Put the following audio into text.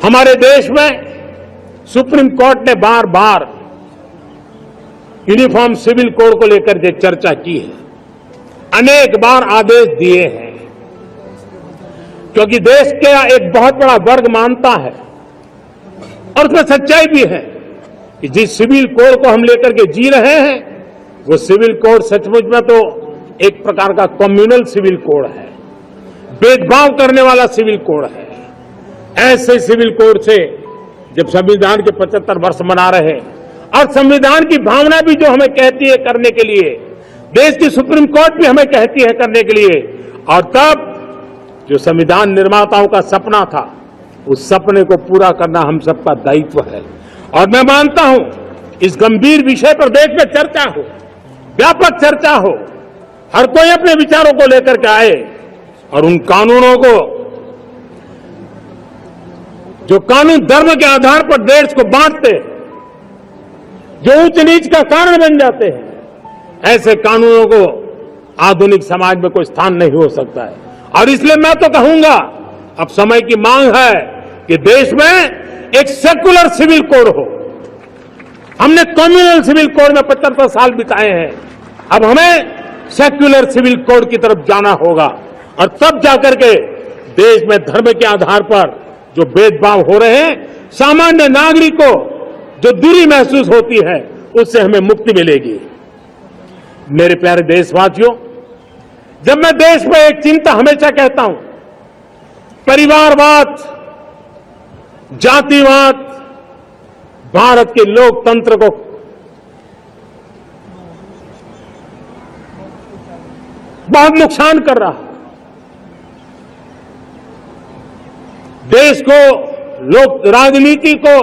हमारे देश में सुप्रीम कोर्ट ने बार बार यूनिफॉर्म सिविल कोड को लेकर के चर्चा की है, अनेक बार आदेश दिए हैं, क्योंकि देश का एक बहुत बड़ा वर्ग मानता है और उसमें सच्चाई भी है कि जिस सिविल कोड को हम लेकर के जी रहे हैं वो सिविल कोड सचमुच में तो एक प्रकार का कम्युनल सिविल कोड है, भेदभाव करने वाला सिविल कोड है। ऐसे सिविल कोड से जब संविधान के 75 वर्ष मना रहे और संविधान की भावना भी जो हमें कहती है करने के लिए, देश की सुप्रीम कोर्ट भी हमें कहती है करने के लिए, और तब जो संविधान निर्माताओं का सपना था उस सपने को पूरा करना हम सबका दायित्व है। और मैं मानता हूं इस गंभीर विषय पर देश में चर्चा हो, व्यापक चर्चा हो, हर कोई अपने विचारों को लेकर के आए और उन कानूनों को जो कानून धर्म के आधार पर देश को बांटते, जो ऊंच नीच का कारण बन जाते हैं, ऐसे कानूनों को आधुनिक समाज में कोई स्थान नहीं हो सकता है। और इसलिए मैं तो कहूंगा अब समय की मांग है कि देश में एक सेकुलर सिविल कोड हो। हमने कम्युनल सिविल कोड में 75 साल बिताए हैं, अब हमें सेक्युलर सिविल कोड की तरफ जाना होगा और तब जाकर के देश में धर्म के आधार पर जो भेदभाव हो रहे हैं, सामान्य नागरिक को जो दूरी महसूस होती है उससे हमें मुक्ति मिलेगी। मेरे प्यारे देशवासियों, जब मैं देश में एक चिंता हमेशा कहता हूं, परिवारवाद, जातिवाद भारत के लोकतंत्र को बहुत नुकसान कर रहा है। देश को लोक राजनीति को